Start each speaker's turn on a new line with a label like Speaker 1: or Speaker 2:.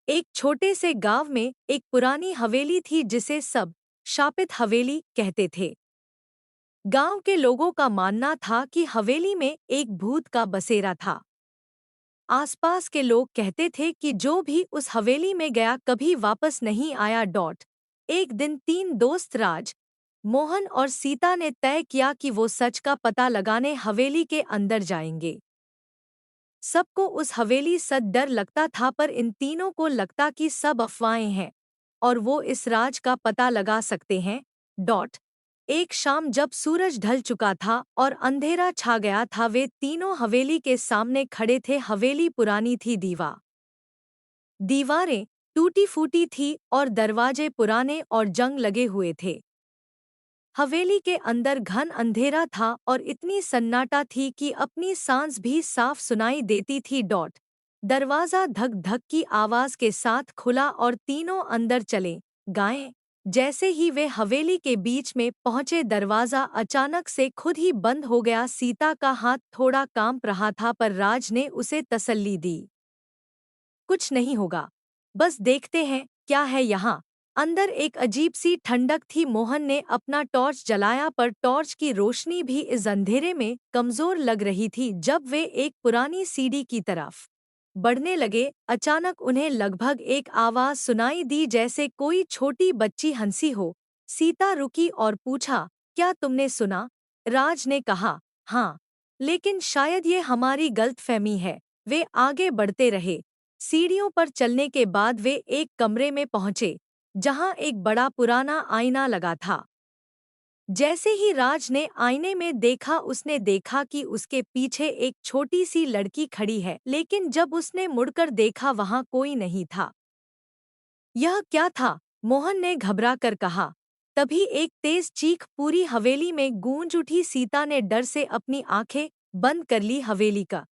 Speaker 1: एक छोटे से गांव में एक पुरानी हवेली थी जिसे सब शापित हवेली कहते थे। गांव के लोगों का मानना था कि हवेली में एक भूत का बसेरा था। आसपास के लोग कहते थे कि जो भी उस हवेली में गया कभी वापस नहीं आया। एक दिन तीन दोस्त राज, मोहन और सीता ने तय किया कि वो सच का पता लगाने हवेली के अंदर जाएंगे। सबको उस हवेली से डर लगता था, पर इन तीनों को लगता कि सब अफवाहें हैं और वो इस राज का पता लगा सकते हैं। एक शाम जब सूरज ढल चुका था और अंधेरा छा गया था, वे तीनों हवेली के सामने खड़े थे। हवेली पुरानी थी, दीवारें टूटी फूटी थी और दरवाजे पुराने और जंग लगे हुए थे। हवेली के अंदर घन अंधेरा था और इतनी सन्नाटा थी कि अपनी सांस भी साफ सुनाई देती थी। दरवाजा धक धक की आवाज के साथ खुला और तीनों अंदर चले गए। जैसे ही वे हवेली के बीच में पहुंचे, दरवाजा अचानक से खुद ही बंद हो गया। सीता का हाथ थोड़ा कांप रहा था, पर राज ने उसे तसल्ली दी। कुछ नहीं होगा, बस देखते हैं क्या है यहाँ। अंदर एक अजीब सी ठंडक थी। मोहन ने अपना टॉर्च जलाया, पर टॉर्च की रोशनी भी इस अंधेरे में कमजोर लग रही थी। जब वे एक पुरानी सीढ़ी की तरफ बढ़ने लगे, अचानक उन्हें लगभग एक आवाज सुनाई दी, जैसे कोई छोटी बच्ची हंसी हो। सीता रुकी और पूछा, क्या तुमने सुना? राज ने कहा, हाँ, लेकिन शायद ये हमारी गलतफहमी है। वे आगे बढ़ते रहे। सीढ़ियों पर चलने के बाद वे एक कमरे में पहुंचे जहां एक बड़ा पुराना आईना लगा था। जैसे ही राज ने आईने में देखा, उसने देखा कि उसके पीछे एक छोटी सी लड़की खड़ी है, लेकिन जब उसने मुड़कर देखा वहां कोई नहीं था। यह क्या था? मोहन ने घबरा कर कहा। तभी एक तेज चीख पूरी हवेली में गूंज उठी। सीता ने डर से अपनी आंखें बंद कर ली। हवेली का